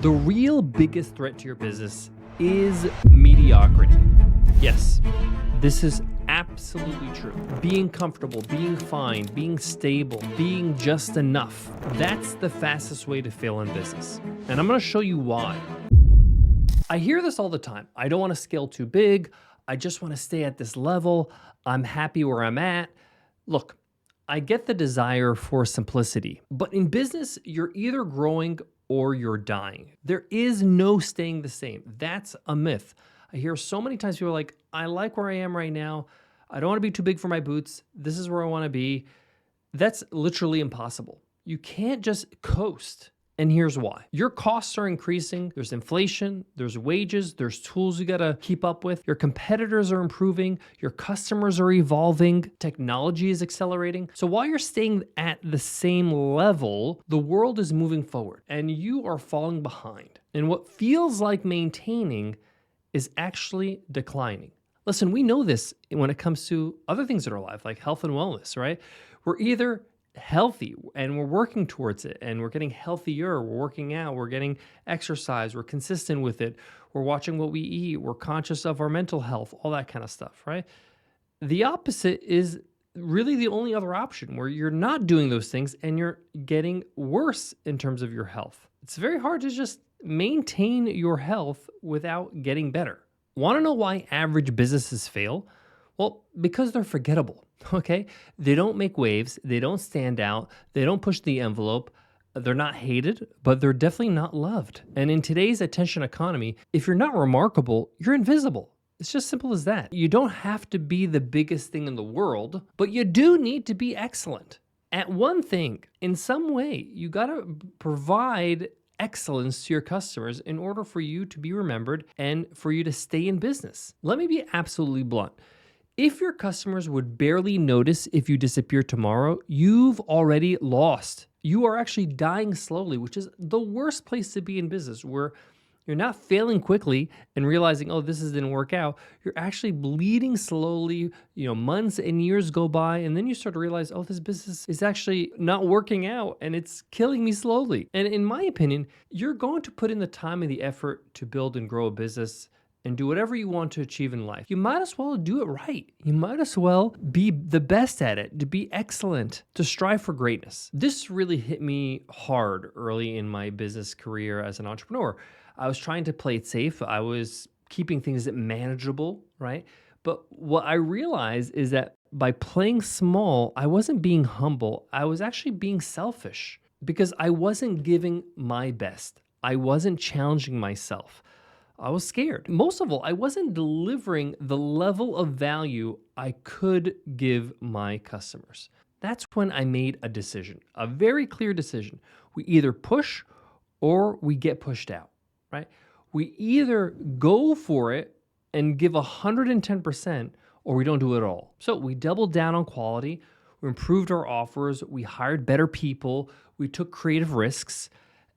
The real biggest threat to your business is mediocrity. Yes, this is absolutely true. Being comfortable, being fine, being stable, being just enough. That's the fastest way to fail in business. And I'm going to show you why. I hear this all the time. I don't want to scale too big. I just want to stay at this level. I'm happy where I'm at. Look, I get the desire for simplicity, but in business, you're either growing or you're dying. There is no staying the same. That's a myth. I hear so many times people are like, I like where I am right now. I don't want to be too big for my boots. This is where I want to be. That's literally impossible. You can't just coast. And here's why. Your costs are increasing. There's inflation, there's wages, there's tools you gotta keep up with. Your competitors are improving. Your customers are evolving. Technology is accelerating. So while you're staying at the same level, the world is moving forward and you are falling behind. And what feels like maintaining is actually declining. Listen, we know this when it comes to other things in our life, like health and wellness, right? We're either healthy and we're working towards it and we're getting healthier, we're working out, we're getting exercise, we're consistent with it, we're watching what we eat, we're conscious of our mental health, all that kind of stuff, right? The opposite is really the only other option where you're not doing those things and you're getting worse in terms of your health. It's very hard to just maintain your health without getting better. Want to know why average businesses fail? Well, because they're forgettable. Okay, they don't make waves, they don't stand out, they don't push the envelope, they're not hated, but they're definitely not loved. And in today's attention economy, if you're not remarkable, you're invisible. It's just simple as that. You don't have to be the biggest thing in the world, but you do need to be excellent at one thing. In some way, you got to provide excellence to your customers in order for you to be remembered and for you to stay in business. Let me be absolutely blunt. If your customers would barely notice if you disappear tomorrow, you've already lost. You are actually dying slowly, which is the worst place to be in business, where you're not failing quickly and realizing, oh, this didn't work out. You're actually bleeding slowly, months and years go by, and then you start to realize, oh, this business is actually not working out and it's killing me slowly. And in my opinion, you're going to put in the time and the effort to build and grow a business and do whatever you want to achieve in life. You might as well do it right. You might as well be the best at it, to be excellent, to strive for greatness. This really hit me hard early in my business career as an entrepreneur. I was trying to play it safe. I was keeping things manageable, right? But what I realized is that by playing small, I wasn't being humble. I was actually being selfish because I wasn't giving my best. I wasn't challenging myself. I was scared. Most of all, I wasn't delivering the level of value I could give my customers. That's when I made a decision, a very clear decision. We either push or we get pushed out, right? We either go for it and give 110% or we don't do it at all. So we doubled down on quality, we improved our offers, we hired better people, we took creative risks,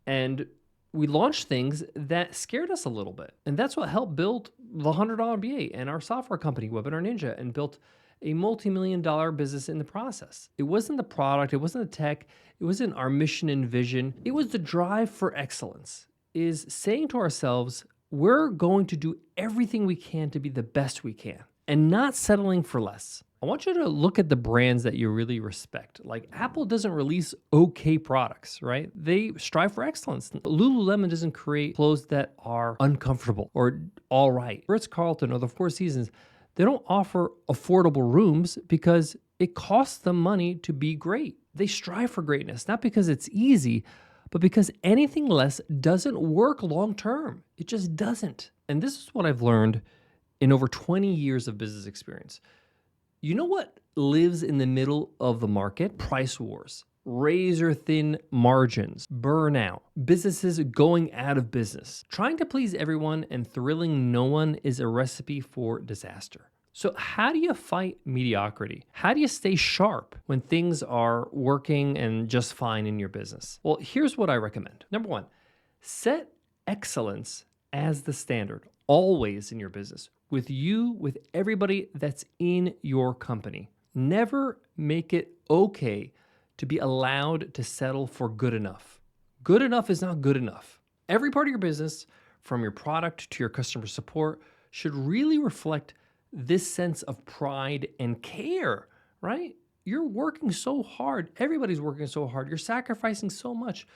and we launched things that scared us a little bit. And that's what helped build the $100 BA and our software company, Webinar Ninja, and built a multi-million-dollar business in the process. It wasn't the product, it wasn't the tech, it wasn't our mission and vision. It was the drive for excellence, is saying to ourselves, we're going to do everything we can to be the best we can and not settling for less. I want you to look at the brands that you really respect. Like Apple doesn't release okay products, right? They strive for excellence. Lululemon doesn't create clothes that are uncomfortable or all right. Ritz-Carlton or the Four Seasons, they don't offer affordable rooms because it costs them money to be great. They strive for greatness, not because it's easy, but because anything less doesn't work long term. It just doesn't. And this is what I've learned in over 20 years of business experience. You know what lives in the middle of the market? Price wars, razor thin margins, burnout, businesses going out of business. Trying to please everyone and thrilling no one is a recipe for disaster. So how do you fight mediocrity? How do you stay sharp when things are working and just fine in your business? Well, here's what I recommend. Number one, set excellence as the standard always in your business. With you, with everybody that's in your company. Never make it okay to be allowed to settle for good enough. Good enough is not good enough. Every part of your business, from your product to your customer support, should really reflect this sense of pride and care, right? You're working so hard. Everybody's working so hard. You're sacrificing so much.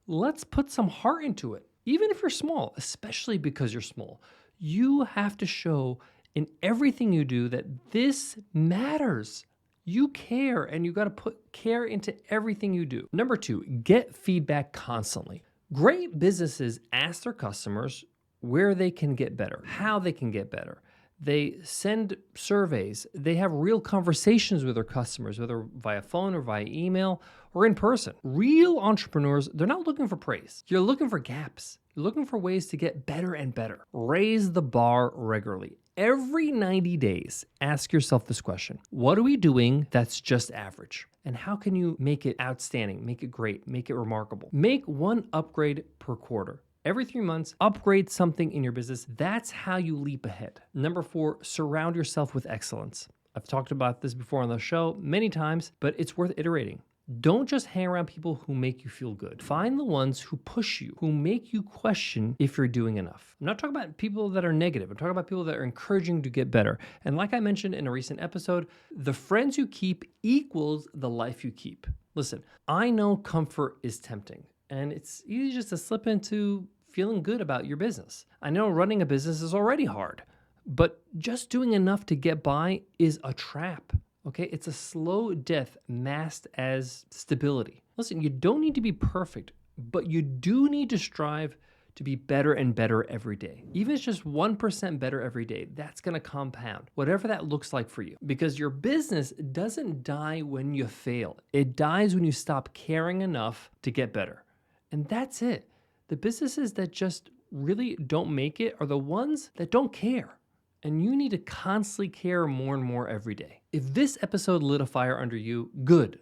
Let's put some heart into it. Even if you're small, especially because you're small, you have to show in everything you do that this matters. You care, and you got to put care into everything you do. Number 2, get feedback constantly. Great businesses ask their customers where they can get better, how they can get better. They send surveys. They have real conversations with their customers, whether via phone or via email or in person. Real entrepreneurs, they're not looking for praise. You're looking for gaps. You're looking for ways to get better and better. Raise the bar regularly. Every 90 days, ask yourself this question. What are we doing that's just average? And how can you make it outstanding, make it great, make it remarkable? Make one upgrade per quarter. Every 3 months, upgrade something in your business. That's how you leap ahead. Number 4, surround yourself with excellence. I've talked about this before on the show many times, but it's worth iterating. Don't just hang around people who make you feel good. Find the ones who push you, who make you question if you're doing enough. I'm not talking about people that are negative. I'm talking about people that are encouraging you to get better. And like I mentioned in a recent episode, the friends you keep equals the life you keep. Listen, I know comfort is tempting, and it's easy just to slip into feeling good about your business. I know running a business is already hard, but just doing enough to get by is a trap. Okay, it's a slow death masked as stability. Listen, you don't need to be perfect, but you do need to strive to be better and better every day. Even if it's just 1% better every day, that's gonna compound, whatever that looks like for you. Because your business doesn't die when you fail. It dies when you stop caring enough to get better. And that's it. The businesses that just really don't make it are the ones that don't care. And you need to constantly care more and more every day. If this episode lit a fire under you, good.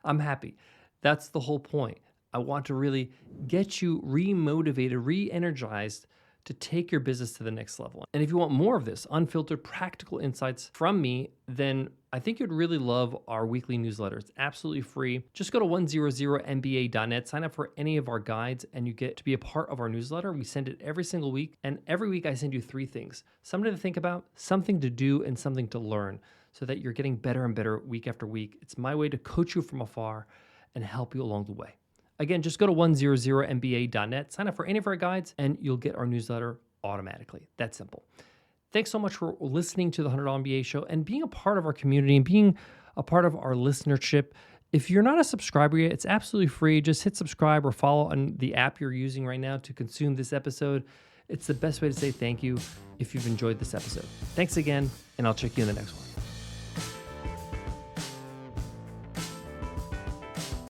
I'm happy. That's the whole point. I want to really get you re-motivated, re-energized to take your business to the next level. And if you want more of this, unfiltered, practical insights from me, then I think you'd really love our weekly newsletter. It's absolutely free. Just go to 100mba.net, sign up for any of our guides, and you get to be a part of our newsletter. We send it every single week, and every week I send you 3 things. Something to think about, something to do, and something to learn so that you're getting better and better week after week. It's my way to coach you from afar and help you along the way. Again, just go to 100mba.net, sign up for any of our guides, and you'll get our newsletter automatically. That's simple. Thanks so much for listening to the $100 MBA show and being a part of our community and being a part of our listenership. If you're not a subscriber yet, it's absolutely free. Just hit subscribe or follow on the app you're using right now to consume this episode. It's the best way to say thank you if you've enjoyed this episode. Thanks again, and I'll check you in the next one.